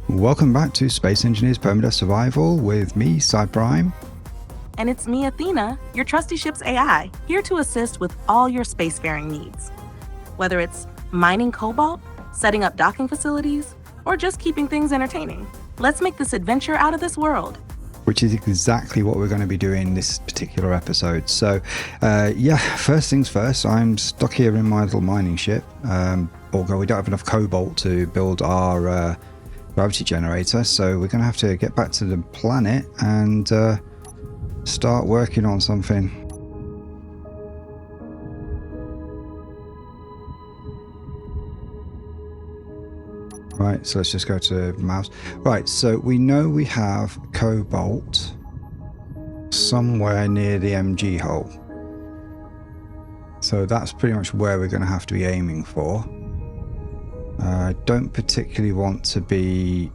Welcome back to Space Engineers Permadeath Survival with me, Cyprime. And it's me, Athena, your trusty ship's AI, here to assist with all your spacefaring needs. Whether it's mining cobalt, setting up docking facilities, or just keeping things entertaining, let's make this adventure out of this world. Which is exactly what we're going to be doing this particular episode. So, first things first, I'm stuck here in my little mining ship. Although we don't have enough cobalt to build our gravity generator, so we're going to have to get back to the planet and start working on something. Right, so let's just go to mouse. Right, so we know we have cobalt somewhere near the MG hole. So that's pretty much where we're going to have to be aiming for. I don't particularly want to be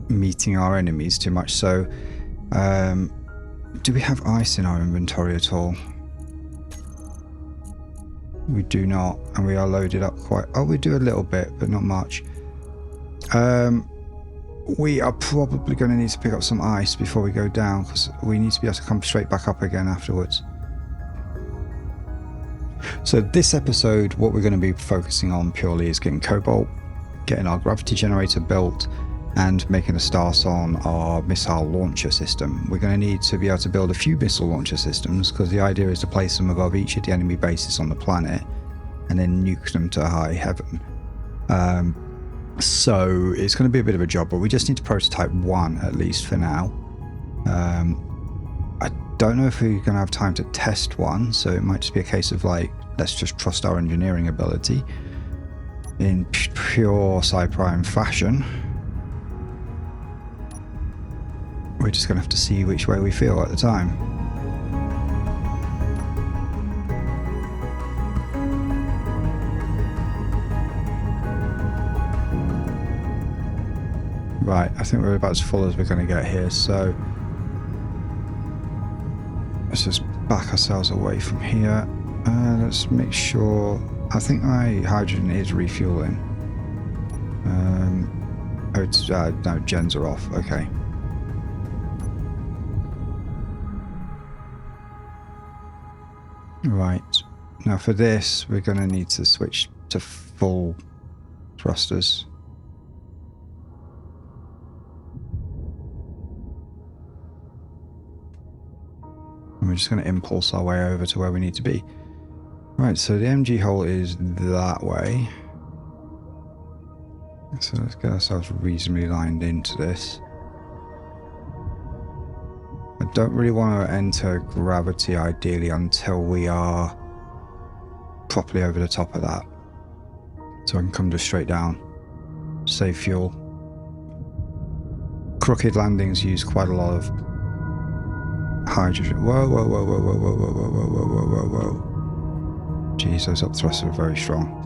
meeting our enemies too much, so do we have ice in our inventory at all? We do not, and we are loaded up quite... Oh, we do a little bit, but not much. We are probably going to need to pick up some ice before we go down, because we need to be able to come straight back up again afterwards. So this episode, what we're going to be focusing on purely is getting cobalt, getting our gravity generator built, and making a start on our missile launcher system. We're going to need to be able to build a few missile launcher systems, because the idea is to place them above each of the enemy bases on the planet and then nuke them to high heaven. So it's going to be a bit of a job, but we just need to prototype one at least for now. I don't know if we're going to have time to test one, so it might just be a case of like, let's just trust our engineering ability in pure Cyprime fashion. We're just going to have to see which way we feel at the time. Right, I think we're about as full as we're going to get here, so let's just back ourselves away from here. Let's make sure... I think my hydrogen is refueling. No, gens are off. Okay. Right. Now for this, we're going to need to switch to full thrusters. And we're just going to impulse our way over to where we need to be. Right, so the MG hole is that way. So let's get ourselves reasonably lined into this. I don't really want to enter gravity ideally until we are properly over the top of that. So I can come just straight down, save fuel. Crooked landings use quite a lot of hydrogen. Whoa, whoa, whoa, whoa, whoa, whoa, whoa, whoa, whoa, whoa, whoa, whoa, whoa. Jeez, those up thrusters are very strong.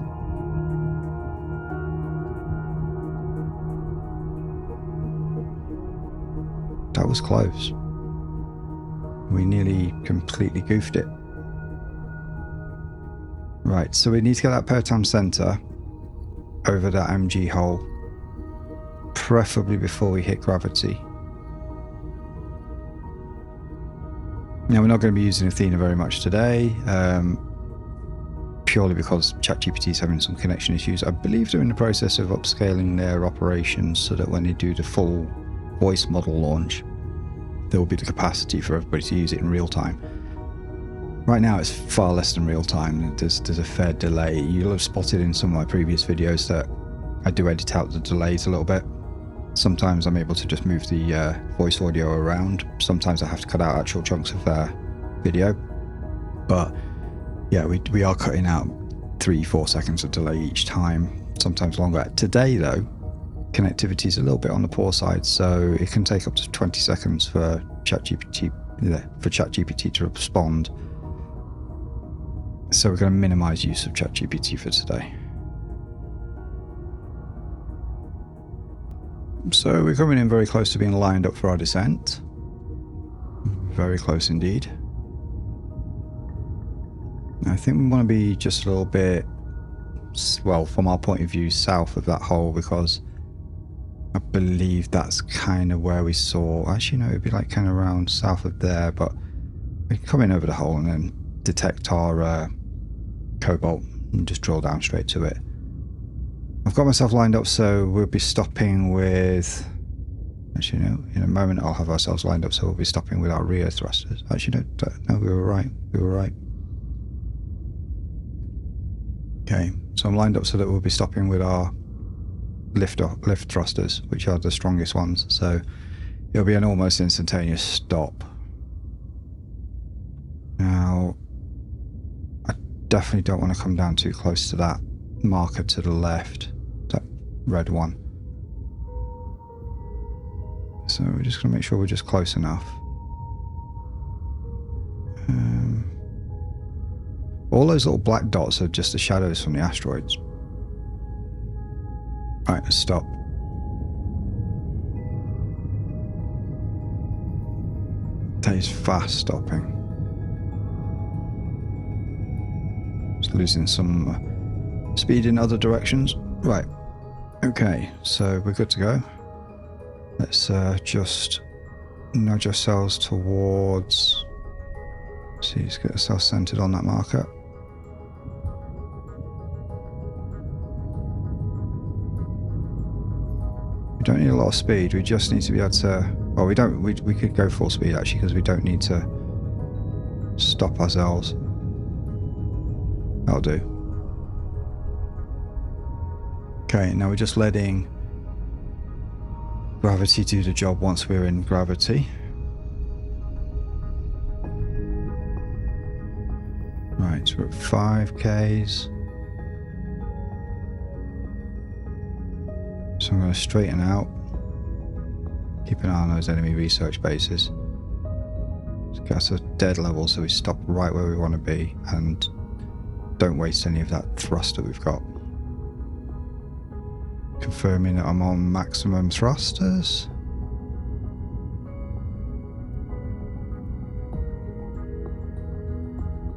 That was close. We nearly completely goofed it. Right, so we need to get that Pertam center over that MG hole, preferably before we hit gravity. Now, we're not going to be using Athena very much today, purely because ChatGPT is having some connection issues. I believe they're in the process of upscaling their operations so that when they do the full voice model launch, there will be the capacity for everybody to use it in real time. Right now, it's far less than real time. There's a fair delay. You'll have spotted in some of my previous videos that I do edit out the delays a little bit. Sometimes I'm able to just move the voice audio around. Sometimes I have to cut out actual chunks of video. But yeah, we are cutting out 3-4 seconds of delay each time, sometimes longer. Today though, connectivity is a little bit on the poor side, so it can take up to 20 seconds for ChatGPT to respond. So we're going to minimize use of ChatGPT for today. So we're coming in very close to being lined up for our descent. Very close indeed. I think we want to be just a little bit, well, from our point of view, south of that hole, because I believe that's kind of where we saw, actually no, it'd be like kind of around south of there, but we can come in over the hole and then detect our cobalt and just drill down straight to it. I've got myself lined up, so we'll be stopping with, actually no, in a moment I'll have ourselves lined up, so we'll be stopping with our rear thrusters. Actually no, we were right. Okay, so I'm lined up so that we'll be stopping with our lift thrusters, which are the strongest ones, so it'll be an almost instantaneous stop. Now, I definitely don't want to come down too close to that marker to the left, that red one. So we're just going to make sure we're just close enough. All those little black dots are just the shadows from the asteroids. Right, let's stop. That is fast stopping. Just losing some speed in other directions. Right. Okay, so we're good to go. Let's just nudge ourselves towards... See, let's get ourselves centered on that marker. We don't need a lot of speed, we just need to be able to... Well, we could go full speed actually, because we don't need to stop ourselves. That'll do. Okay, now we're just letting gravity do the job once we're in gravity. Right, so we're at 5Ks. So I'm going to straighten out. Keep an eye on those enemy research bases. Just get us a dead level so we stop right where we want to be and don't waste any of that thrust that we've got. Confirming that I'm on maximum thrusters.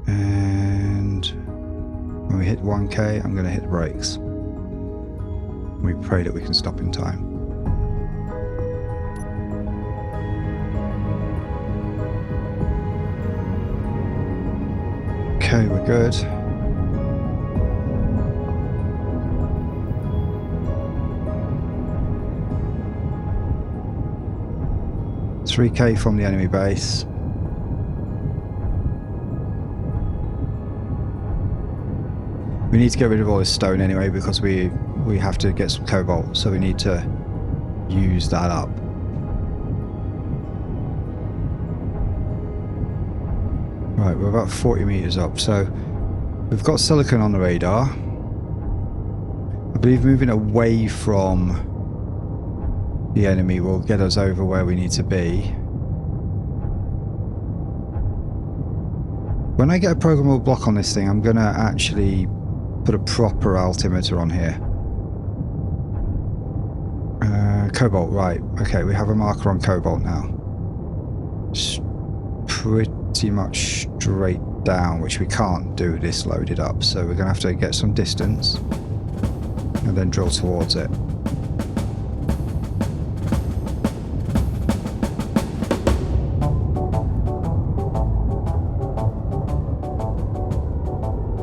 And when we hit 1K, I'm going to hit the brakes. We pray that we can stop in time. Okay, we're good. $3K from the enemy base. We need to get rid of all this stone anyway, because we have to get some cobalt, so we need to use that up. Right, we're about 40 meters up, so we've got silicon on the radar. I believe moving away from the enemy will get us over where we need to be. When I get a programmable block on this thing, I'm going to actually put a proper altimeter on here. Cobalt, right. Okay, we have a marker on cobalt now. It's pretty much straight down, which we can't do this loaded up, so we're going to have to get some distance and then drill towards it.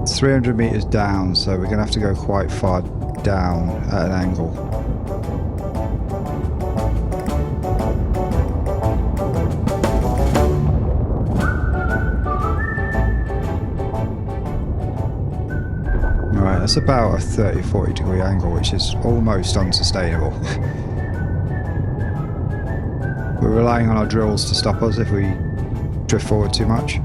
It's 300 meters down, so we're going to have to go quite far down at an angle. That's about a 30-40 degree angle, which is almost unsustainable. We're relying on our drills to stop us if we drift forward too much.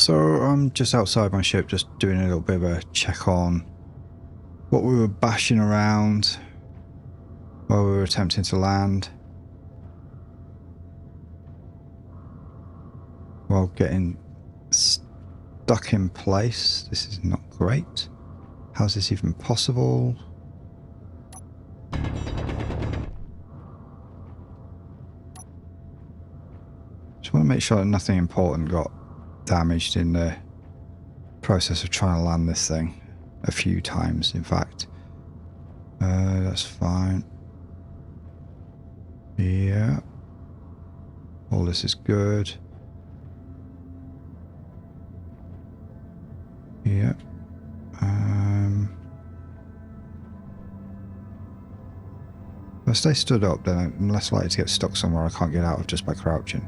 So I'm just outside my ship, just doing a little bit of a check on what we were bashing around while we were attempting to land, while getting stuck in place. This is not great. How's this even possible? Just want to make sure that nothing important got damaged in the process of trying to land this thing. A few times, in fact. That's fine. Yeah. All this is good. Yeah. If I stay stood up, then I'm less likely to get stuck somewhere I can't get out of just by crouching.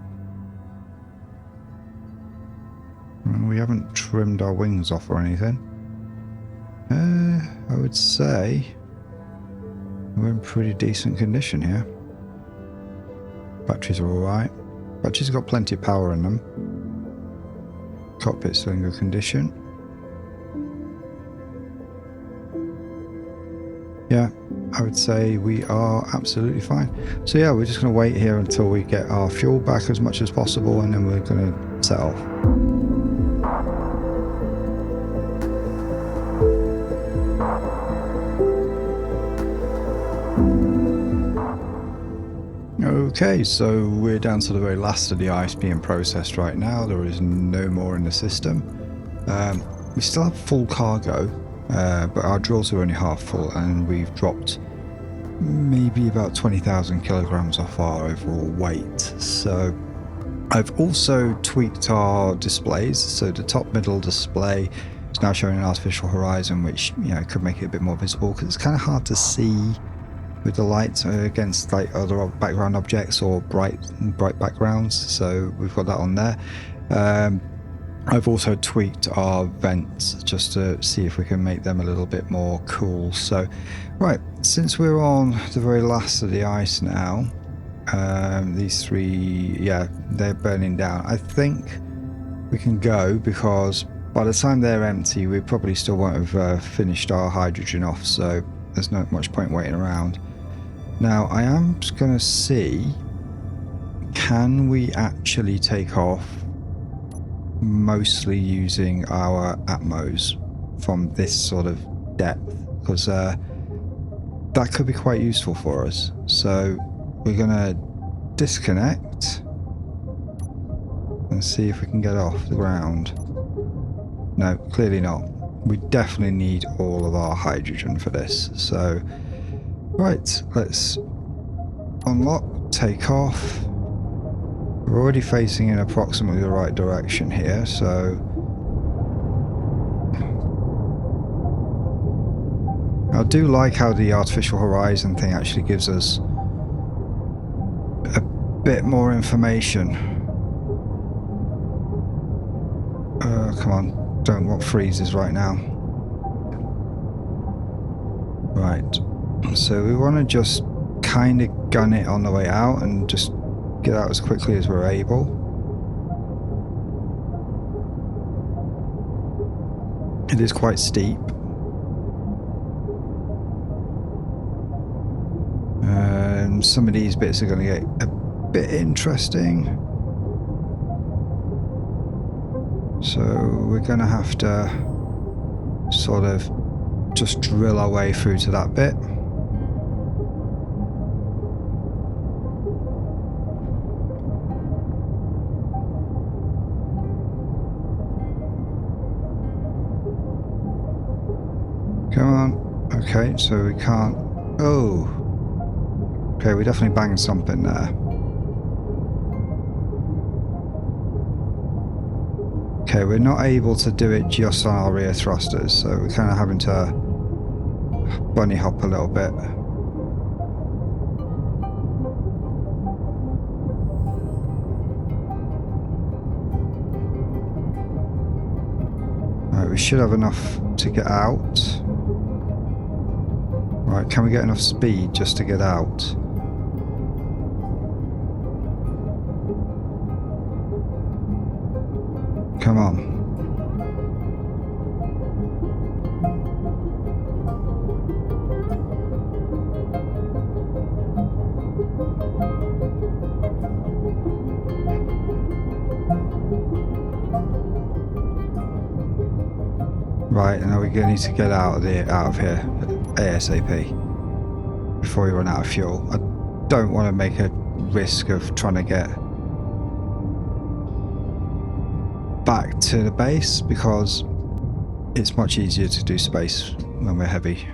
And we haven't trimmed our wings off or anything. I would say we're in pretty decent condition here. Batteries are alright. Batteries have got plenty of power in them. Cockpit's still in good condition. Yeah, I would say we are absolutely fine. So yeah, we're just going to wait here until we get our fuel back as much as possible, and then we're going to set off. Okay, so we're down to the very last of the ice being processed right now. There is no more in the system. We still have full cargo, but our drills are only half full, and we've dropped maybe about 20,000 kilograms off our overall weight. So I've also tweaked our displays. So the top middle display is now showing an artificial horizon, which, you know, could make it a bit more visible, because it's kind of hard to see with the lights against like other background objects or bright backgrounds. So we've got that on there. I've also tweaked our vents just to see if we can make them a little bit more cool. So right, since we're on the very last of the ice now, these three, yeah, they're burning down. I think we can go, because by the time they're empty we probably still won't have finished our hydrogen off, so there's not much point waiting around. Now I am just going to see, can we actually take off mostly using our Atmos from this sort of depth, because that could be quite useful for us. So we're going to disconnect and see if we can get off the ground. No, clearly not. We definitely need all of our hydrogen for this. So right, let's unlock, take off. We're already facing in approximately the right direction here, so I do like how the artificial horizon thing actually gives us a bit more information. Come on, don't want freezes right now. Right, so we want to just kind of gun it on the way out and just get out as quickly as we're able. It is quite steep. Some of these bits are going to get a bit interesting. So we're going to have to sort of just drill our way through to that bit. Come on. Okay, so we can't... Oh! Okay, we definitely banged something there. Okay, we're not able to do it just on our rear thrusters, so we're kind of having to bunny hop a little bit. Right, we should have enough to get out. Right, can we get enough speed just to get out? Come on. Right, and now we're going to need to get out of here ASAP before we run out of fuel. I don't want to make a risk of trying to get back to the base because it's much easier to do space when we're heavy.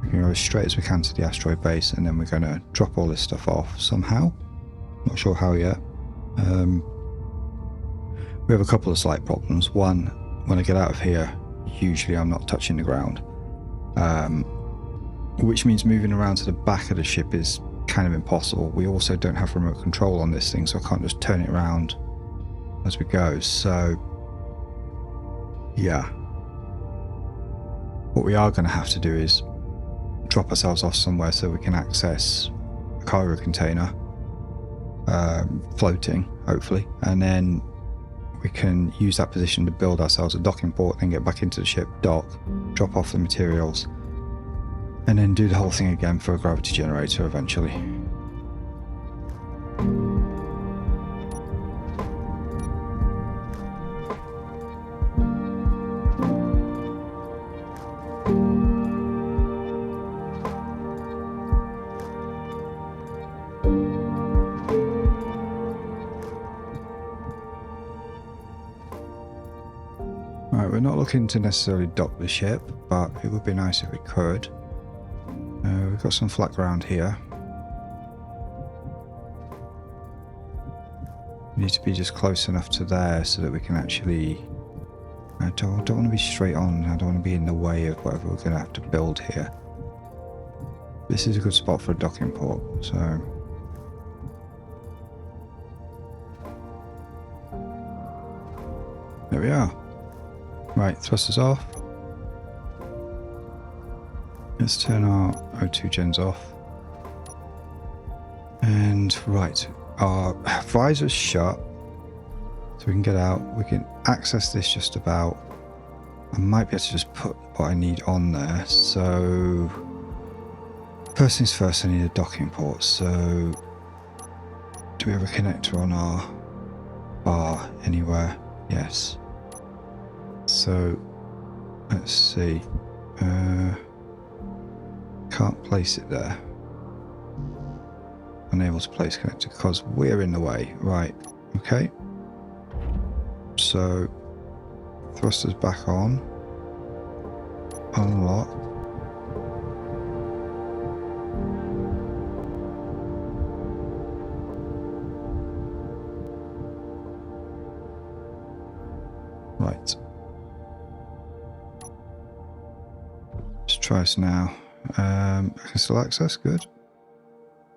We're going to go as straight as we can to the asteroid base, and then we're going to drop all this stuff off somehow. Not sure how yet. We have a couple of slight problems. One, when I get out of here, usually I'm not touching the ground, which means moving around to the back of the ship is kind of impossible. We also don't have remote control on this thing, so I can't just turn it around as we go. So yeah, what we are going to have to do is drop ourselves off somewhere so we can access a cargo container, floating hopefully, and then we can use that position to build ourselves a docking port, then get back into the ship, dock, drop off the materials, and then do the whole thing again for a gravity generator eventually. Right, we're not looking to necessarily dock the ship, but it would be nice if we could. We've got some flat ground here. We need to be just close enough to there so that we can actually... I don't want to be straight on, I don't want to be in the way of whatever we're going to have to build here. This is a good spot for a docking port, so... There we are. Right, thrusters off. Let's turn our O2 gens off. And right, our visor's shut, so we can get out. We can access this just about. I might be able to just put what I need on there. So first things first, I need a docking port. So do we have a connector on our bar anywhere? Yes. So let's see. Can't place it there. Unable to place connector because we're in the way. Right. Okay. So thrusters back on. Unlock. Right. Let's try this now. I can still access, good.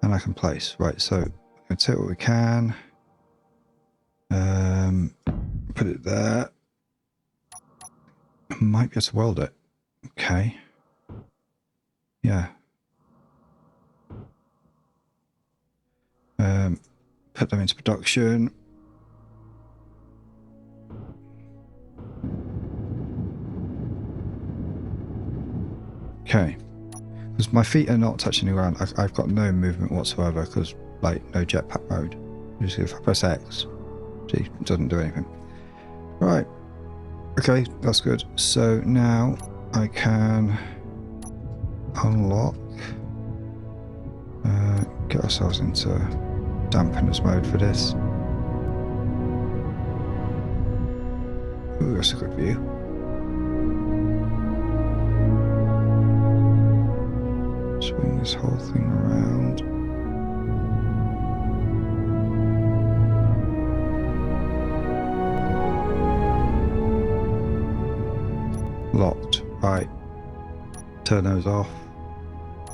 And I can place. Right, so let's take what we can. Put it there. I might be able to weld it. Okay. Yeah. Put them into production. Okay. Because my feet are not touching the ground. I've got no movement whatsoever because, like, no jetpack mode. Just if I press X, see, it doesn't do anything. Right. Okay, that's good. So now I can unlock, get ourselves into dampeners mode for this. Ooh, that's a good view. Swing this whole thing around. Locked. Right. Turn those off.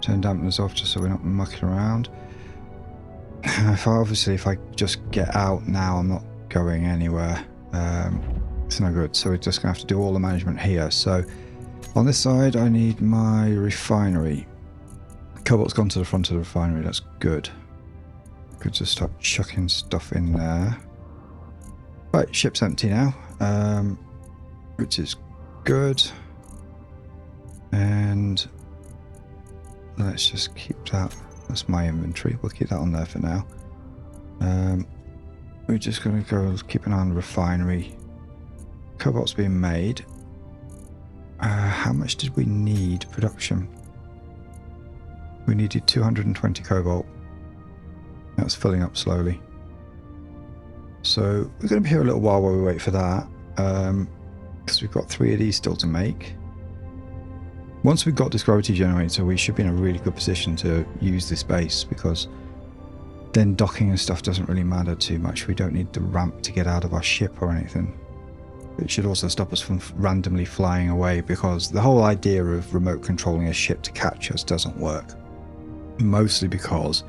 Turn dampeners off just so we're not mucking around. If I just get out now, I'm not going anywhere. It's no good. So we're just going to have to do all the management here. So on this side, I need my refinery. Cobalt's gone to the front of the refinery. That's good. Could just start chucking stuff in there. Right, ship's empty now, which is good. And let's just keep that. That's my inventory. We'll keep that on there for now. We're just going to go keep an eye on the refinery. Cobalt's being made. How much did we need production? We needed 220 cobalt. That's filling up slowly. So we're going to be here a little while we wait for that. Because we've got 3 of these still to make. Once we've got this gravity generator, we should be in a really good position to use this base, because then docking and stuff doesn't really matter too much. We don't need the ramp to get out of our ship or anything. It should also stop us from randomly flying away, because the whole idea of remote controlling a ship to catch us doesn't work. Mostly because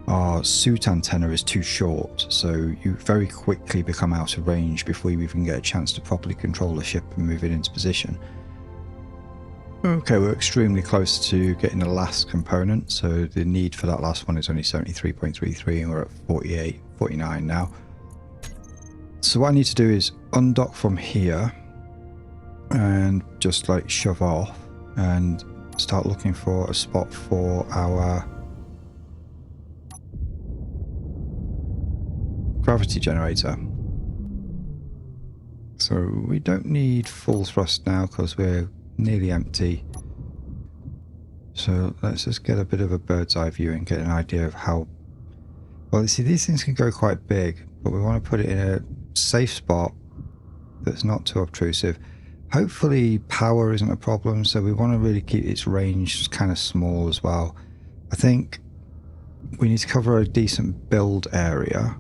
our suit antenna is too short, so you very quickly become out of range before you even get a chance to properly control the ship and move it into position. Okay, we're extremely close to getting the last component, so the need for that last one is only 73.33 and we're at 48, 49 now. So what I need to do is undock from here and just like shove off and start looking for a spot for our gravity generator. So we don't need full thrust now because we're nearly empty. So let's just get a bit of a bird's eye view and get an idea of how... Well, you see, these things can go quite big, but we want to put it in a safe spot that's not too obtrusive. Hopefully power isn't a problem, so we want to really keep its range kind of small as well. I think we need to cover a decent build area,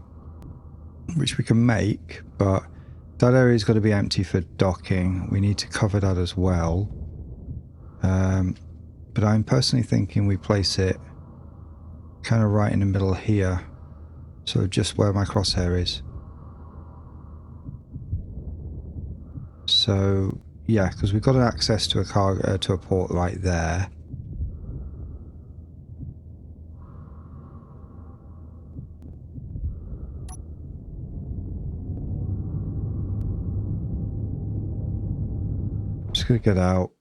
which we can make, but that area's got to be empty for docking. We need to cover that as well. But I'm personally thinking we place it kind of right in the middle here, so just where my crosshair is. So yeah, because we've got access to a cargo to a port right there. Just gonna get out.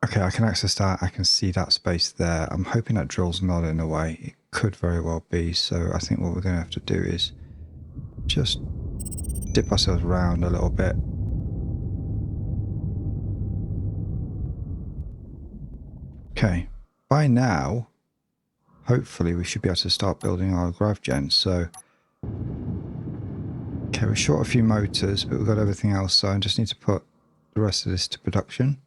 Okay, I can access that. I can see that space there. I'm hoping that drill's not in the way. It could very well be. So I think what we're going to have to do is just dip ourselves around a little bit. Okay, by now, hopefully we should be able to start building our grav gen. So, okay, we're short a few motors, but we've got everything else. So I just need to put the rest of this to production.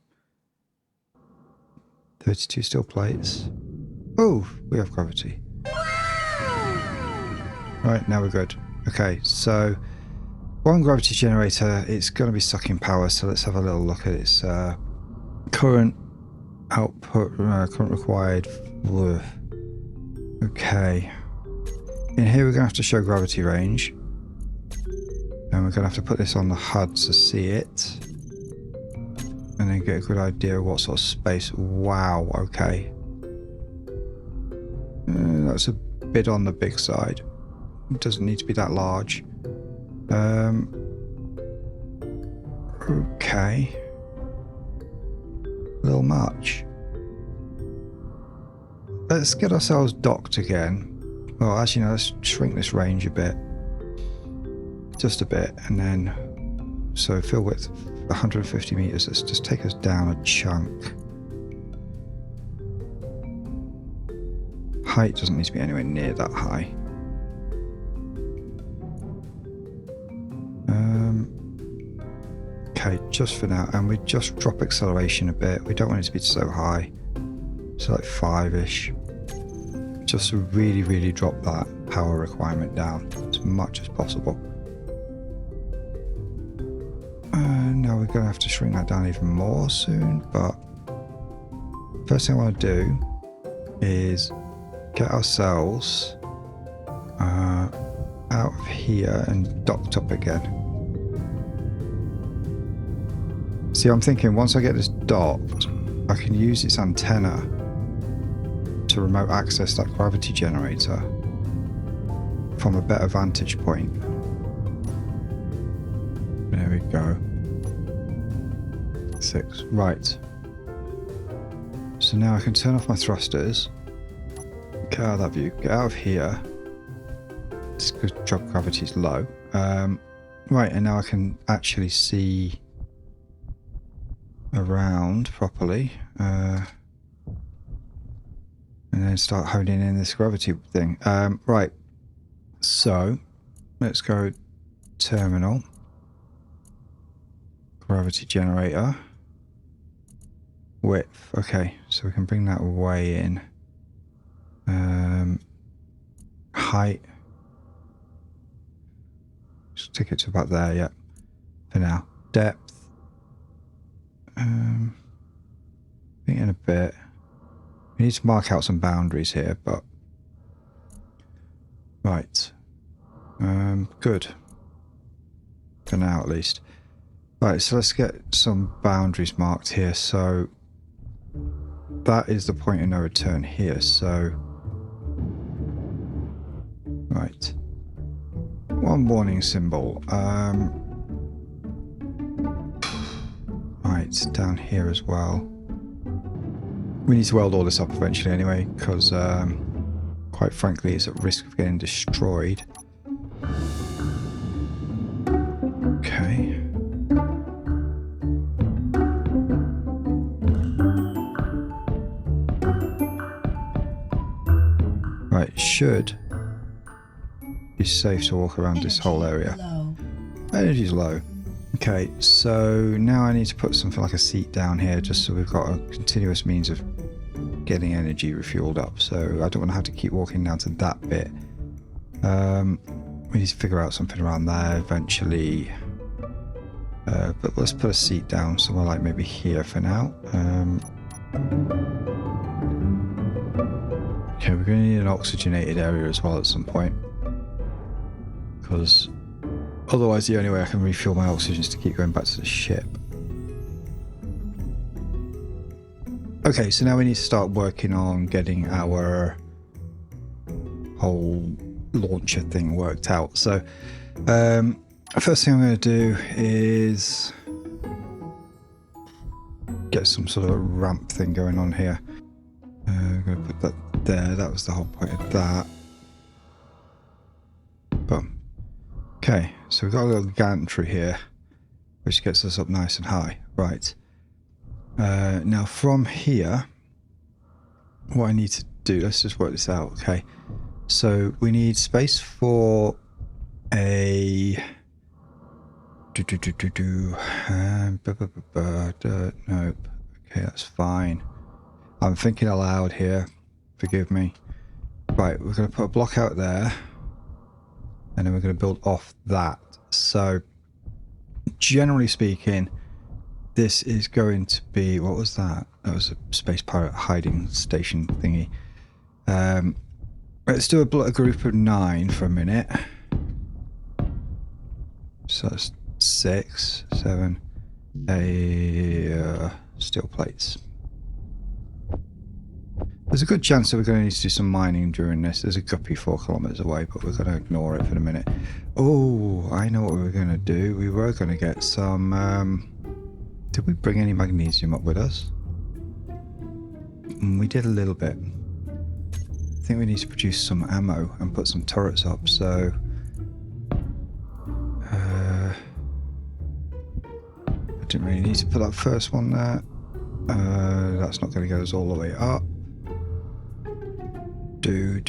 32 steel plates. Oh, we have gravity. Right, now we're good. Okay, so one gravity generator, it's going to be sucking power, so let's have a little look at its current output, current required. Ugh. Okay. In here we're going to have to show gravity range. And we're going to have to put this on the HUD to see it. And then get a good idea of what sort of space. Wow, okay. That's a bit on the big side. It doesn't need to be that large. Okay. A little much. Let's get ourselves docked again. Well, actually, no, let's shrink this range a bit. Just a bit, and then... So fill width 150 meters. Let's just take us down a chunk. Height doesn't need to be anywhere near that high. Okay, just for now, and we just drop acceleration a bit. We don't want it to be so high. So like 5-ish. Just to really, really drop that power requirement down as much as possible. Now we're going to have to shrink that down even more soon, but first thing I want to do is get ourselves out of here and docked up again. See, I'm thinking once I get this docked, I can use its antenna to remote access that gravity generator from a better vantage point. There we go. 6. Right. So now I can turn off my thrusters. Get out of that view. Get out of here. Just because drop gravity's low. Right, and now I can actually see around properly. And then start honing in this gravity thing. Right. So, let's go terminal. Gravity generator. Width. Okay, so we can bring that way in. Height. Just take it to about there, yeah. For now. Depth. I think in a bit. We need to mark out some boundaries here, but... Right. Good. For now, at least. Right, so let's get some boundaries marked here. So, that is the point of no return here, so... Right. One warning symbol. Right, down here as well. We need to weld all this up eventually anyway, because, quite frankly, it's at risk of getting destroyed. Okay. Right, should be safe to walk around this whole area. Energy's low. Okay, so now I need to put something like a seat down here just so we've got a continuous means of getting energy refueled up. So I don't want to have to keep walking down to that bit. We need to figure out something around there eventually. But let's put a seat down somewhere like maybe here for now. Okay, we're going to need an oxygenated area as well at some point. Because otherwise the only way I can refuel my oxygen is to keep going back to the ship. Okay, so now we need to start working on getting our whole launcher thing worked out. So, first thing I'm going to do is get some sort of a ramp thing going on here. I'm going to put that there. That was the whole point of that. Boom. Okay, so we've got a little gantry here, which gets us up nice and high. Right. Now from here, what I need to do, let's just work this out. Okay. So we need space for a... Nope. Okay, that's fine. I'm thinking aloud here. Forgive me. Right, we're going to put a block out there. And then we're going to build off that. So, generally speaking, this is going to be... What was that? That was a space pirate hiding station thingy. Let's do a group of 9 for a minute. So that's 6, 7, 8 steel plates. There's a good chance that we're going to need to do some mining during this. There's a guppy 4 kilometers away, but we're going to ignore it for a minute. Oh, I know what we were going to do. We were going to get some... did we bring any magnesium up with us? We did a little bit. I think we need to produce some ammo and put some turrets up, so... I didn't really need to put that first one there. That's not going to get us all the way up. Do.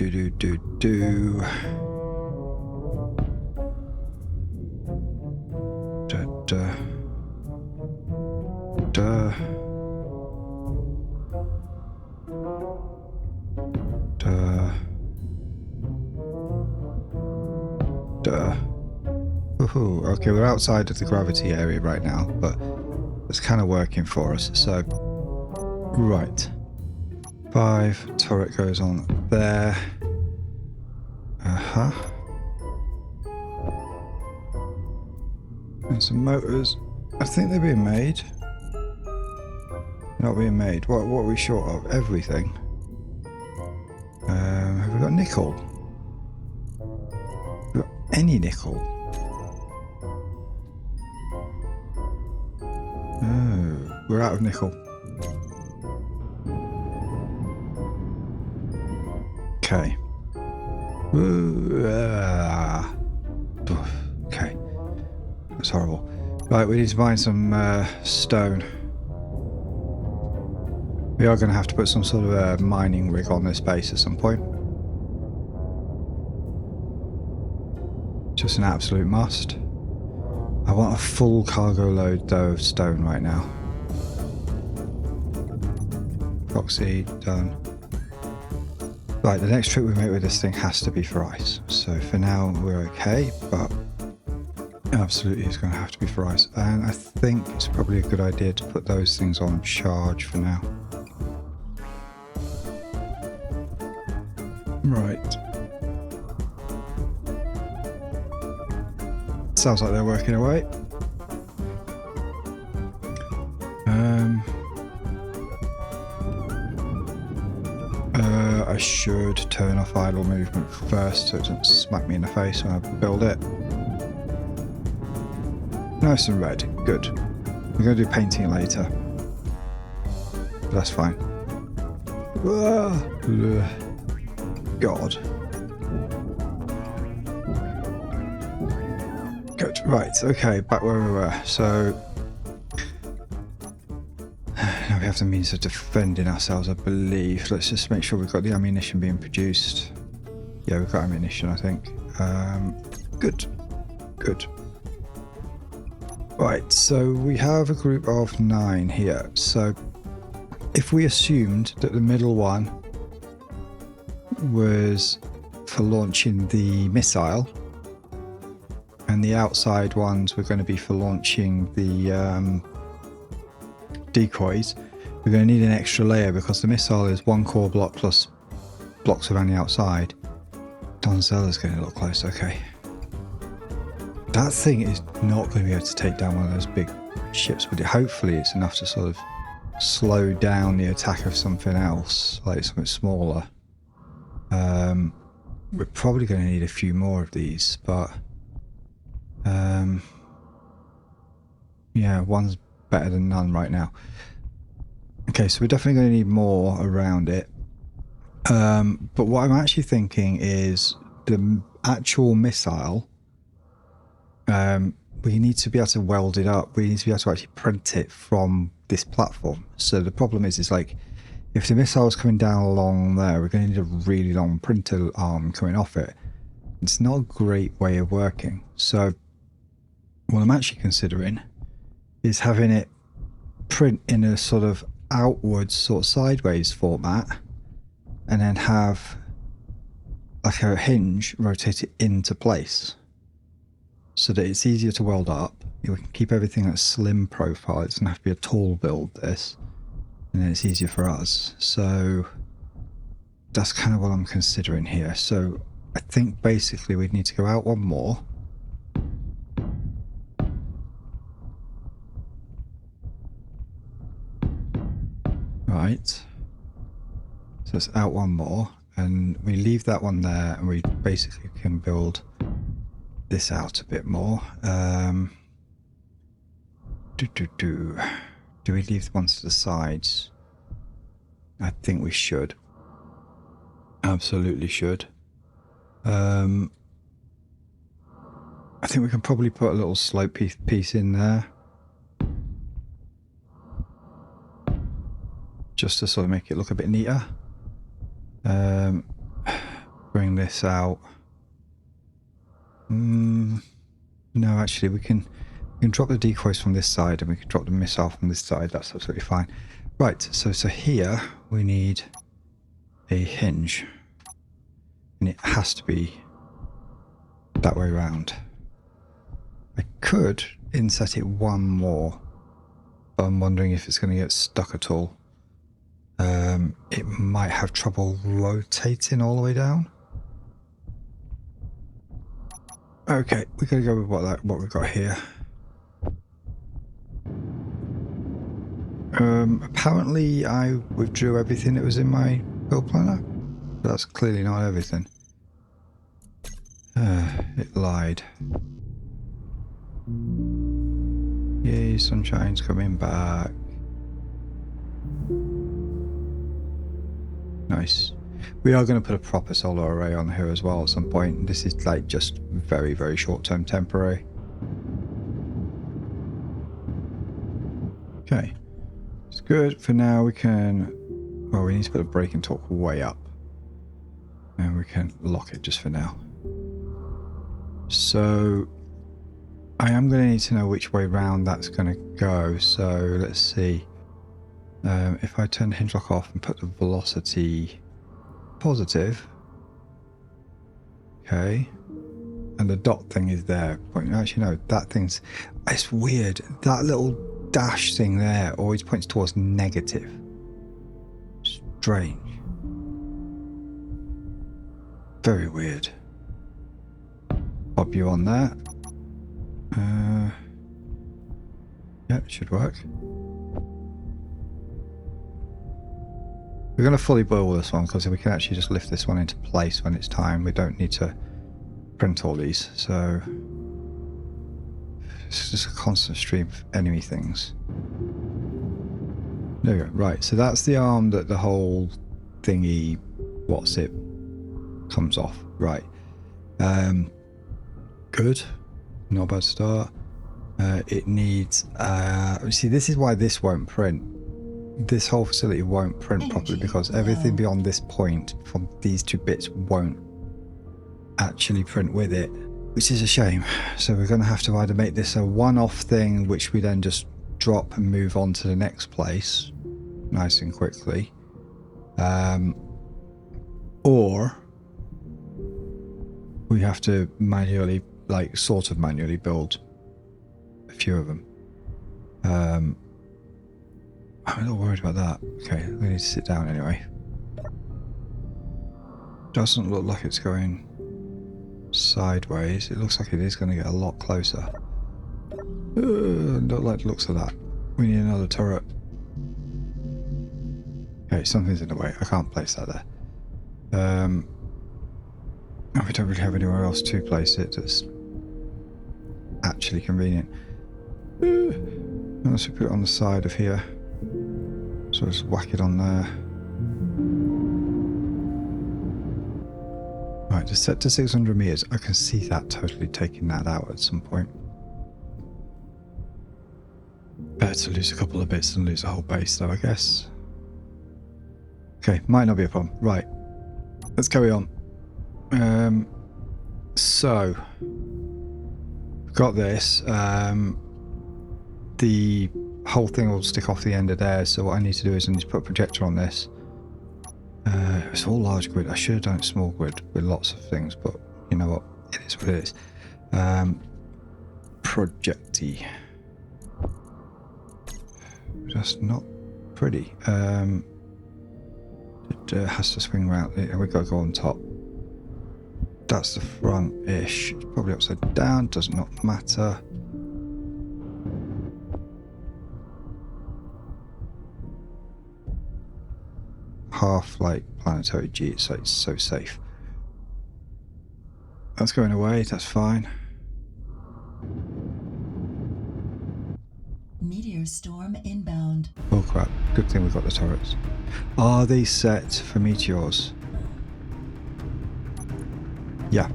Ooh, okay, we're outside of the gravity area right now, but it's kind of working for us. So, right. 5 turret goes on there. And some motors. I think they're being made. Not being made. What are we short of? Everything. Have we got nickel? Have we got any nickel? Oh, we're out of nickel. Okay. Okay. That's horrible. Right, we need to find some stone. We are going to have to put some sort of a mining rig on this base at some point. Just an absolute must. I want a full cargo load though of stone right now. Proxy, done. Right, the next trip we make with this thing has to be for ice. So for now we're okay, but absolutely it's going to have to be for ice. And I think it's probably a good idea to put those things on charge for now. Right. Sounds like they're working away. I should turn off idle movement first so it doesn't smack me in the face when I build it. Nice and red. Good. We're going to do painting later. But that's fine. God. Good. Right. Okay. Back where we were. So now we have the means of defending ourselves, I believe. Let's just make sure we've got the ammunition being produced. Yeah, we've got ammunition, I think. Good. Good. Right. So we have a group of 9 here. So if we assumed that the middle one was for launching the missile, and the outside ones were going to be for launching the decoys, we're going to need an extra layer because the missile is 1 core block plus blocks around the outside. Donzella's getting a little close. Okay. That thing is not going to be able to take down one of those big ships, but hopefully it's enough to sort of slow down the attack of something else, like something smaller. We're probably going to need a few more of these, but yeah, one's better than none right now. Okay, so we're definitely going to need more around it. But what I'm actually thinking is the actual missile, we need to be able to weld it up. We need to be able to actually print it from this platform. So the problem is like, if the missile is coming down along there, we're going to need a really long printer arm coming off it. It's not a great way of working. So what I'm actually considering is having it print in a sort of outwards, sort of sideways format, and then have like a hinge rotated into place so that it's easier to weld up. We can keep everything at a slim profile. It doesn't have to be a tall build, this, and then it's easier for us. So that's kind of what I'm considering here. So I think basically we'd need to go out one more. Right. So it's out one more, and we leave that one there, and we basically can build this out a bit more. Do we leave the ones to the sides? I think we should. Absolutely should. I think we can probably put a little slope piece in there, just to sort of make it look a bit neater. Bring this out. No, actually we can drop the decoys from this side, and we can drop the missile from this side. That's absolutely fine. Right, so here we need a hinge, and it has to be that way around. I could inset it one more, but I'm wondering if it's going to get stuck at all. It might have trouble rotating all the way down. Okay, we're going to go with what we've got here. Apparently I withdrew everything that was in my build planner, but that's clearly not everything. It lied. Yay, sunshine's coming back. Nice. We are going to put a proper solar array on here as well at some point. This is like just very, very short-term temporary. Okay. It's good. For now we can Well, we need to put the braking torque way up. And we can lock it just for now. So I am going to need to know which way round that's going to go. So let's see. If I turn the hinge lock off and put the velocity positive. Okay. And the dot thing is there. Actually, no, that thing's... It's weird. That little dash thing there always points towards negative. Strange. Very weird. Pop you on there. Yeah, it should work. We're going to fully boil this one because we can actually just lift this one into place when it's time. We don't need to print all these. So it's just a constant stream of enemy things. There we go. Right, so that's the arm that the whole thingy, what's it, comes off. Right. Good. Not a bad start. It needs... see, this is why this won't print. This whole facility won't print properly because everything beyond this point from these two bits won't actually print with it, which is a shame. So we're going to have to either make this a one-off thing, which we then just drop and move on to the next place nice and quickly, or we have to manually, like sort of manually build a few of them. I'm not worried about that. Okay, we need to sit down anyway. Doesn't look like it's going sideways. It looks like it is going to get a lot closer. Don't like the looks of that. We need another turret. Okay, something's in the way. I can't place that there. And we don't really have anywhere else to place it that's actually convenient. Unless we put it on the side of here. So just whack it on there. Right, just set to 600 meters. I can see that totally taking that out at some point. Better to lose a couple of bits than lose a whole base though, I guess. Okay, might not be a problem. Right, let's carry on. So, we've got this. The whole thing will stick off the end of there, so what I need to do is I need to put a projector on this. It's all large grid. I should have done it small grid with lots of things, but you know what? It is what it is. Projecty. Just not pretty. It has to swing around. We've got to go on top. That's the front-ish. It's probably upside down. Does not matter. Half like planetary G, it's like so safe. That's going away, that's fine. Meteor storm inbound. Oh crap, good thing we've got the turrets. Are they set for meteors? Yeah.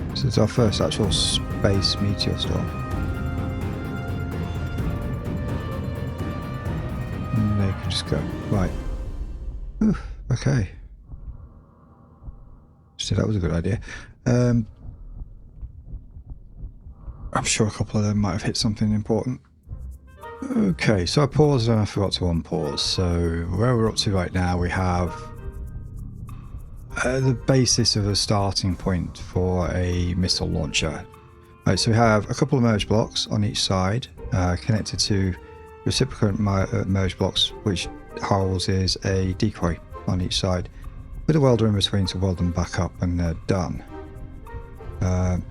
This is our first actual space meteor storm. And they can just go. Right. Whew, okay. So that was a good idea. I'm sure a couple of them might have hit something important. Okay, so I paused and I forgot to unpause. So where we're up to right now, we have the basis of a starting point for a missile launcher. Right, so we have a couple of merge blocks on each side, connected to reciprocal merge blocks, which houses a decoy on each side, with a welder in between to weld them back up when they're done.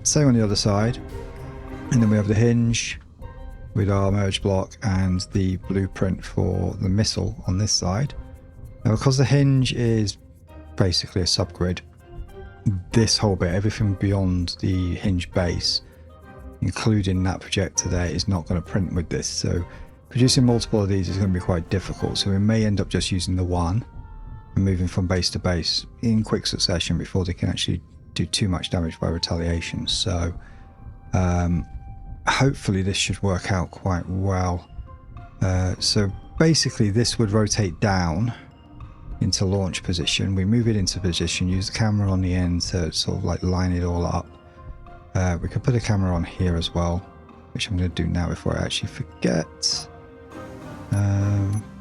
Same on the other side, and then we have the hinge with our merge block and the blueprint for the missile on this side. Now, because the hinge is basically a subgrid, this whole bit, everything beyond the hinge base, including that projector there, is not going to print with this. So producing multiple of these is going to be quite difficult. So we may end up just using the one and moving from base to base in quick succession before they can actually do too much damage by retaliation. So hopefully this should work out quite well. So basically this would rotate down into launch position. We move it into position, use the camera on the end to sort of like line it all up. We could put a camera on here as well, which I'm going to do now before I actually forget.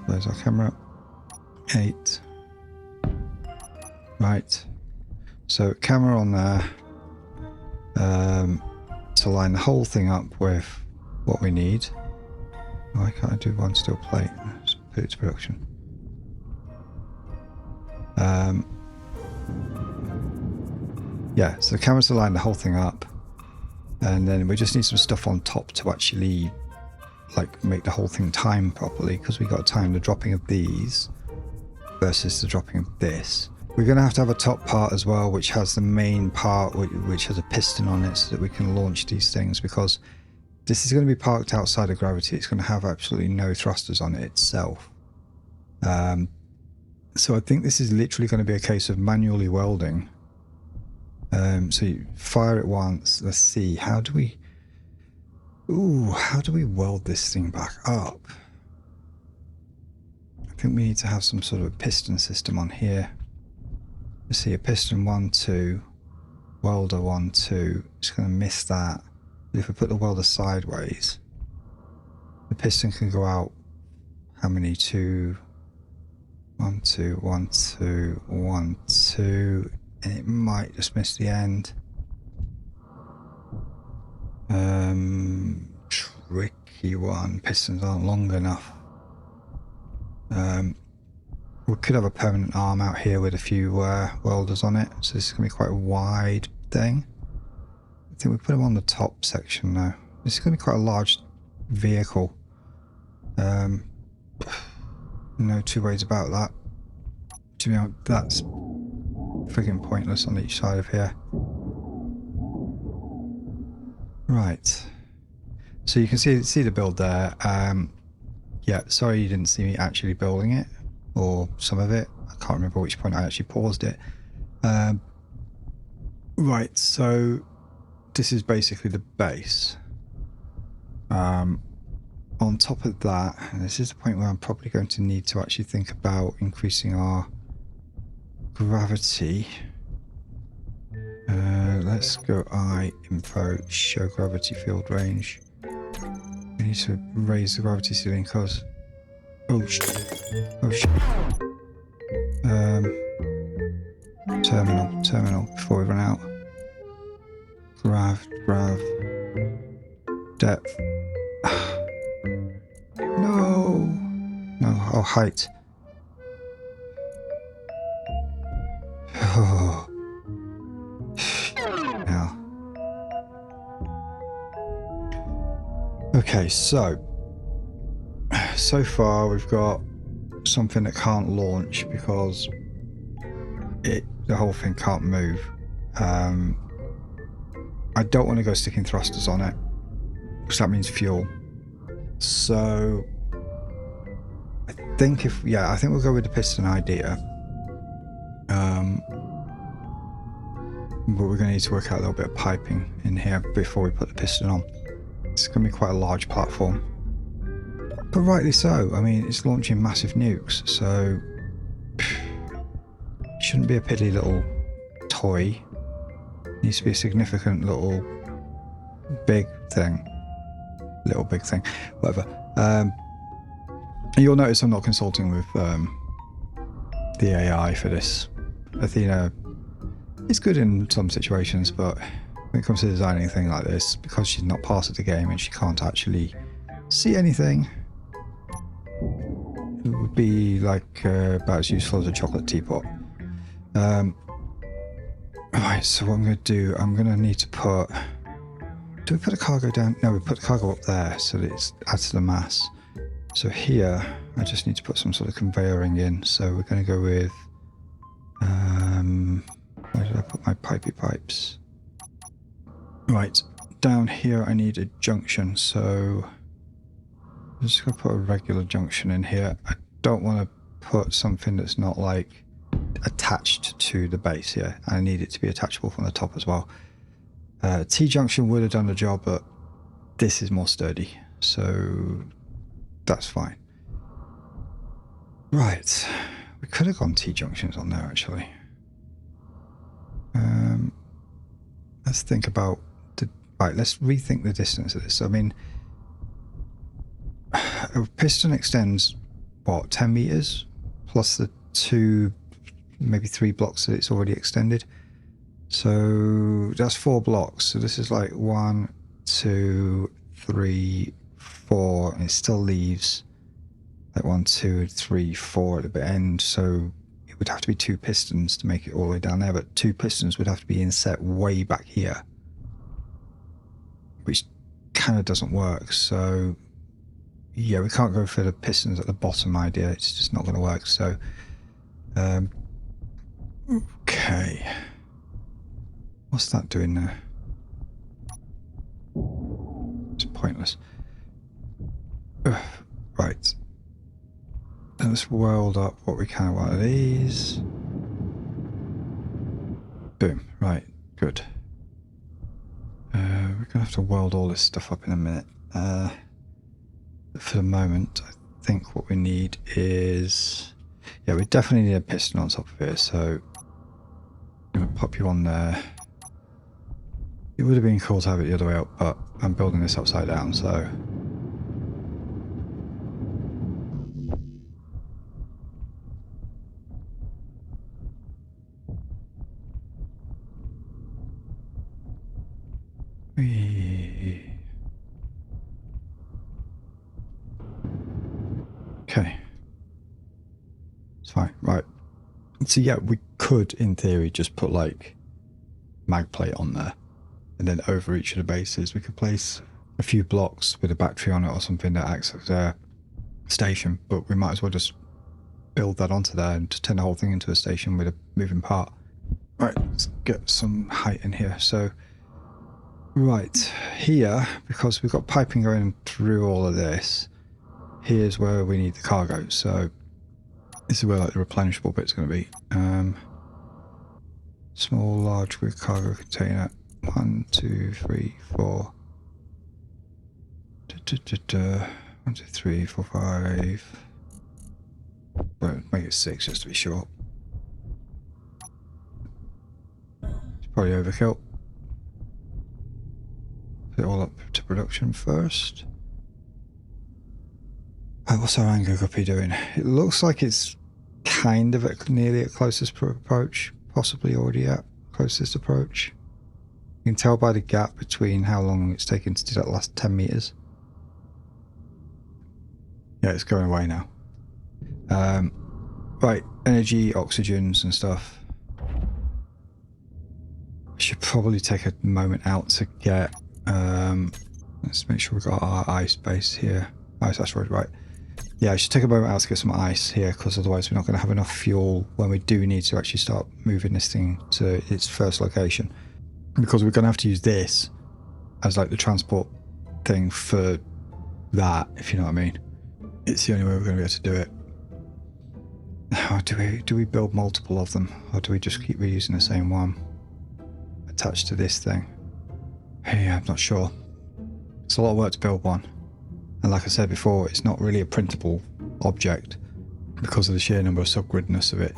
Where's our camera? 8. Right. So camera on there to line the whole thing up with what we need. Why can't I do one still plate? Let's put it to production. Yeah, so the camera's to line the whole thing up, and then we just need some stuff on top to actually like make the whole thing time properly, because we got to time the dropping of these versus the dropping of this. We're going to have a top part as well, which has the main part which has a piston on it, so that we can launch these things, because this is going to be parked outside of gravity. It's going to have absolutely no thrusters on it itself. So I think this is literally going to be a case of manually welding. So you fire it once. Let's see, how do we weld this thing back up? I think we need to have some sort of a piston system on here. Let's see, a piston 1, 2, welder 1, 2. It's going to miss that. But if we put the welder sideways, the piston can go out. How many? 2, 1, 2, 1, 2, 1, 2. And it might just miss the end. Tricky one. Pistons aren't long enough. We could have a permanent arm out here with a few welders on it. So this is going to be quite a wide thing. I think we put them on the top section now. This is going to be quite a large vehicle. No two ways about that. To be honest, that's friggin' pointless on each side of here. Right. So you can see the build there. Yeah, sorry you didn't see me actually building it, or some of it. I can't remember which point I actually paused it. Right, so this is basically the base. On top of that, and this is the point where I'm probably going to need to actually think about increasing our gravity. Let's go info, show gravity field range. We need to raise the gravity ceiling because... Oh shit. Terminal, before we run out. Grav, depth. No, oh, height. Oh. Now. Okay, so far we've got something that can't launch because the whole thing can't move. I don't want to go sticking thrusters on it, because that means fuel. So I think I think we'll go with the piston idea. But we're going to need to work out a little bit of piping in here before we put the piston on. It's going to be quite a large platform, but rightly so. I mean, it's launching massive nukes, so it shouldn't be a piddly little toy. It needs to be a significant little big thing. Whatever. You'll notice I'm not consulting with the AI for this. Athena is good in some situations, but when it comes to designing anything like this, because she's not part of the game and she can't actually see anything, it would be like about as useful as a chocolate teapot. Alright, so what I'm going to do, I'm going to need to put... Do we put the cargo down? No, we put the cargo up there so that it adds to the mass. So here, I just need to put some sort of conveyoring in. So we're going to go with... where did I put my pipes? Right, down here I need a junction. So I'm just going to put a regular junction in here. I don't want to put something that's not like attached to the base here. I need it to be attachable from the top as well. T-junction would have done the job, but this is more sturdy, so that's fine. Right, we could have gone T-junctions on there actually. Let's think about the... Right, let's rethink the distance of this. I mean, a piston extends, what, 10 meters? Plus the 2, maybe 3 blocks that it's already extended. So that's 4 blocks. So this is like 1, 2, 3, 4, and it still leaves like 1, 2, 3, 4 at the end. So it would have to be 2 pistons to make it all the way down there, but 2 pistons would have to be inset way back here, which kind of doesn't work. So yeah, we can't go for the pistons at the bottom idea. It's just not going to work. So okay, what's that doing there? It's pointless. Right, let's weld up what we can of one of these. Boom. Right, good. We're gonna have to weld all this stuff up in a minute. For the moment, I think what we need is, yeah, we definitely need a piston on top of it. So I'm gonna pop you on there. It would have been cool to have it the other way up, but I'm building this upside down, so. Okay. It's fine, right. So yeah, we could, in theory, just put like mag plate on there. And then over each of the bases, we could place a few blocks with a battery on it or something that acts as a station. But we might as well just build that onto there and just turn the whole thing into a station with a moving part. Right, let's get some height in here. So, right, here, because we've got piping going through all of this, here's where we need the cargo. So, this is where like the replenishable bit's going to be. Small, large with cargo container. 1, 2, 3, 4. 1, 2, 3, 4, 5. Well, make it 6 just to be short. It's probably overkill. Put it all up to production first. Right, what's our angle guppy doing? It looks like it's kind of at nearly at closest approach, possibly already at closest approach. You can tell by the gap between how long it's taken to do that last 10 meters. Yeah, it's going away now. Right, energy, oxygens and stuff. I should probably take a moment out to get, let's make sure we've got our ice base here. Ice asteroid, right. Yeah, I should take a moment out to get some ice here, because otherwise we're not going to have enough fuel when we do need to actually start moving this thing to its first location. Because we're going to have to use this as like the transport thing for that, if you know what I mean. It's the only way we're going to be able to do it. How do we build multiple of them, or do we just keep reusing the same one attached to this thing? Hey, I'm not sure. It's a lot of work to build one, and like I said before, it's not really a printable object because of the sheer number of subgridness of it.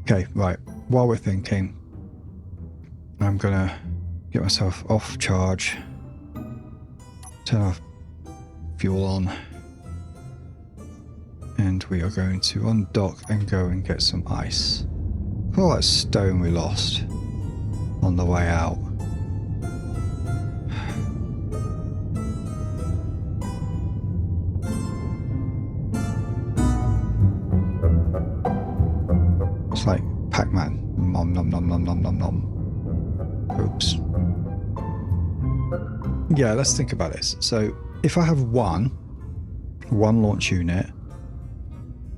Okay, right. While we're thinking, I'm gonna get myself off charge, turn off fuel on, and we are going to undock and go and get some ice. All that stone we lost on the way out. It's like Pac-Man. Nom nom nom nom nom nom nom. Oops. Yeah, let's think about this. So if I have one launch unit,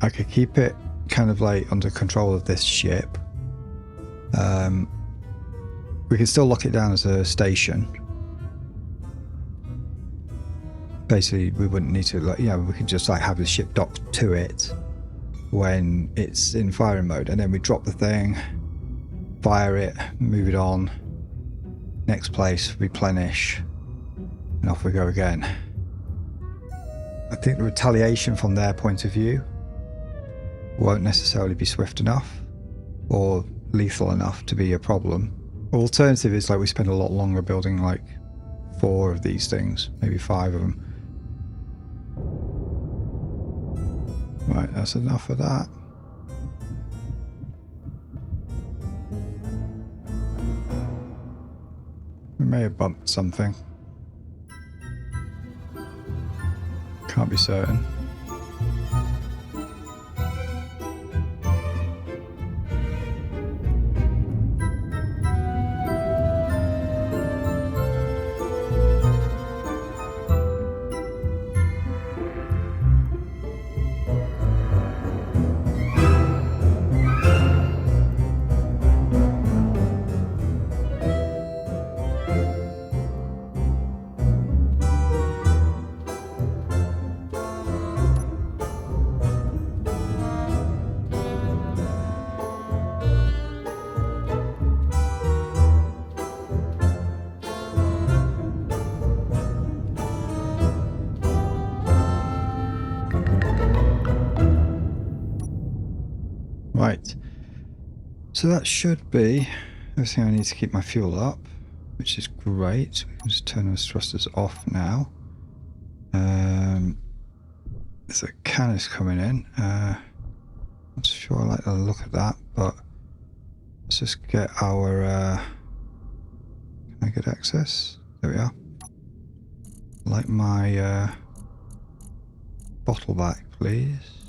I could keep it kind of like under control of this ship. We can still lock it down as a station. Basically, we wouldn't need to, like, we could just like have the ship docked to it, when it's in firing mode, and then we drop the thing, fire it, move it on, next place, replenish, and off we go again. I think the retaliation from their point of view won't necessarily be swift enough or lethal enough to be a problem. Alternative is like we spend a lot longer building like 4 of these things, maybe 5 of them. Right, that's enough of that. We may have bumped something. Can't be certain. Right, so that should be everything I need to keep my fuel up, which is great. We can just turn those thrusters off now. There's a canister coming in. Not sure I like the look of that, but let's just get our can I get access? There we are. Like my bottle back, please.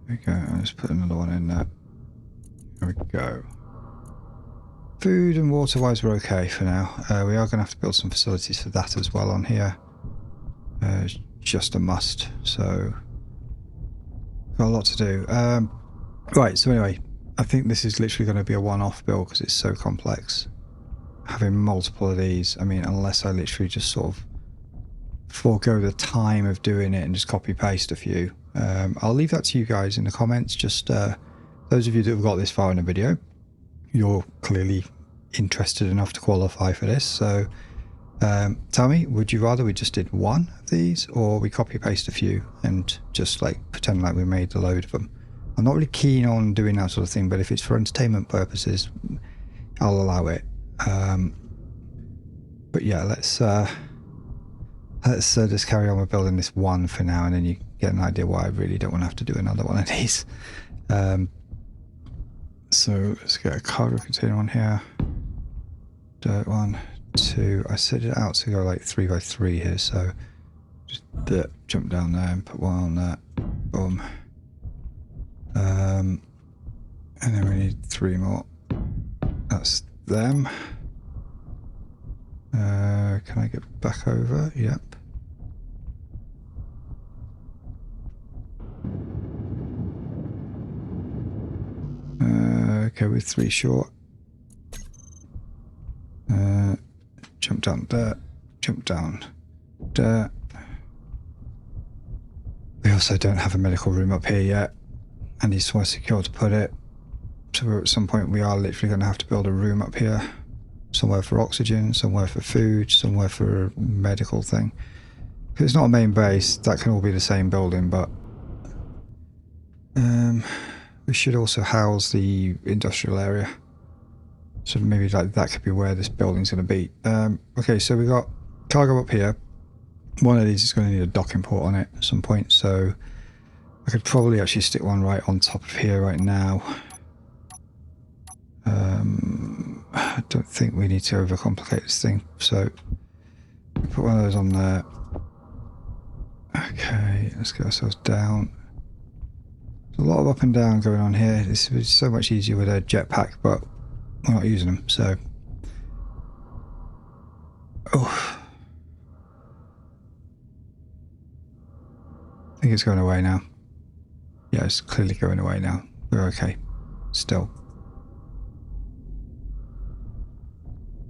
There we go. I'll just put another one in there. There we go. Food and water wise we're okay for now. We are going to have to build some facilities for that as well on here. It's just a must, so got a lot to do. Right, so anyway, I think this is literally going to be a one-off build because it's so complex. Having multiple of these, I mean, unless I literally just sort of forego the time of doing it and just copy paste a few. I'll leave that to you guys in the comments. Just those of you that have got this far in the video, you're clearly interested enough to qualify for this. So tell me, would you rather we just did one of these or we copy paste a few and just like pretend like we made a load of them? I'm not really keen on doing that sort of thing, but if it's for entertainment purposes, I'll allow it. But yeah, let's just carry on with building this one for now, and then you get an idea why I really don't want to have to do another one of these. So let's get a cargo container on here. Dirt 1, 2. I set it out to go like 3 by 3 here, so just jump down there and put one on there. Boom. And then we need 3 more. That's them. Can I get back over? Yep. Okay, we're 3 short. Jump down there. Jump down there. We also don't have a medical room up here yet. I need somewhere secure to put it. So at some point we are literally going to have to build a room up here. Somewhere for oxygen, somewhere for food, somewhere for a medical thing. Because it's not a main base, that can all be the same building, but we should also house the industrial area. So maybe like that could be where this building's going to be. Okay, so we got cargo up here. One of these is going to need a docking port on it at some point, so I could probably actually stick one right on top of here right now. I don't think we need to overcomplicate this thing, so put one of those on there. Okay, let's get ourselves down. There's a lot of up and down going on here. This is so much easier with a jetpack, but we're not using them, so. Oh. I think it's going away now. Yeah, it's clearly going away now. We're okay. Still.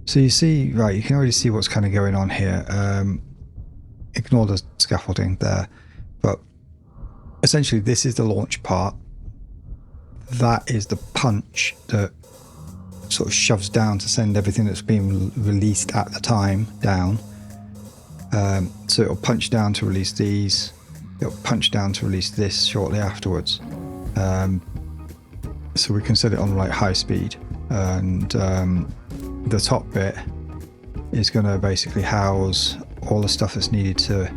So you see, right, you can already see what's kind of going on here. Ignore the scaffolding there. But essentially, this is the launch part. That is the punch that sort of shoves down to send everything that's being released at the time down. So it'll punch down to release these. It'll punch down to release this shortly afterwards. So we can set it on like high speed, and the top bit is going to basically house all the stuff that's needed to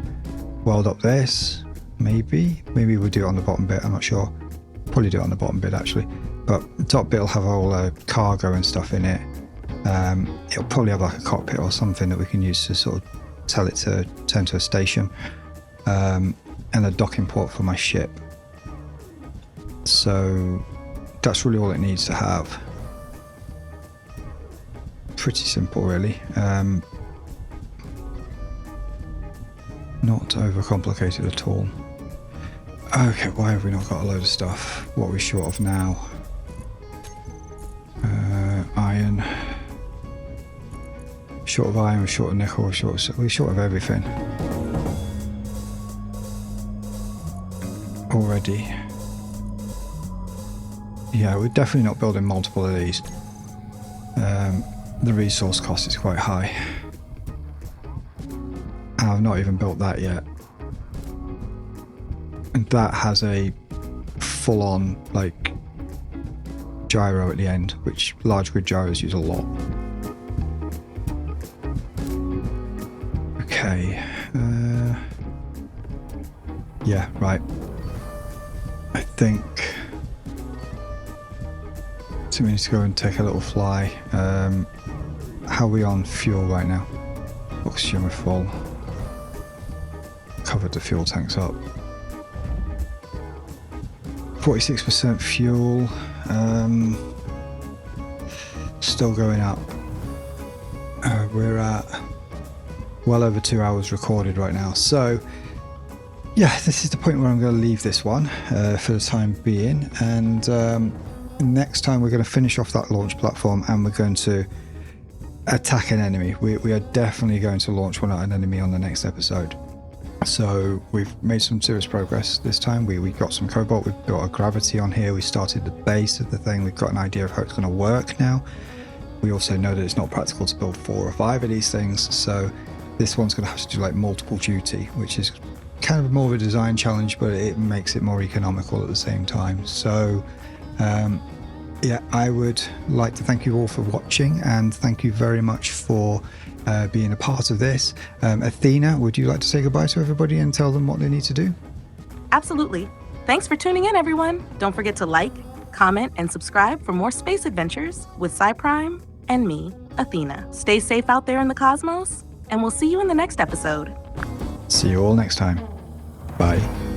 weld up this. Maybe we'll do it on the bottom bit, I'm not sure. Probably do it on the bottom bit actually, but the top bit will have all the cargo and stuff in it. It'll probably have like a cockpit or something that we can use to sort of tell it to turn to a station, and a docking port for my ship. So that's really all it needs to have. Pretty simple really. Not overcomplicated at all. Okay, why have we not got a load of stuff? What are we short of now? Iron. Short of iron, we're short of nickel, we're short of everything. Already. Yeah, we're definitely not building multiple of these. The resource cost is quite high. And I've not even built that yet. And that has a full-on, like, gyro at the end, which large grid gyros use a lot. Okay. Yeah, right. I think we need to go and take a little fly. How are we on fuel right now? Oxygen we're full. Covered the fuel tanks up. 46% fuel. Still going up. We're at well over 2 hours recorded right now. So yeah, this is the point where I'm going to leave this one for the time being. And next time we're going to finish off that launch platform and we're going to attack an enemy. We are definitely going to launch one at an enemy on the next episode. So we've made some serious progress this time. We got some cobalt, we've built a gravity on here, we started the base of the thing, we've got an idea of how it's going to work now. We also know that it's not practical to build 4 or 5 of these things, so this one's going to have to do like multiple duty, which is kind of more of a design challenge, but it makes it more economical at the same time. So yeah, I would like to thank you all for watching, and thank you very much for being a part of this. Athena, would you like to say goodbye to everybody and tell them what they need to do? Absolutely. Thanks for tuning in, everyone. Don't forget to like, comment, and subscribe for more space adventures with Cyprime and me, Athena. Stay safe out there in the cosmos, and we'll see you in the next episode. See you all next time. Bye.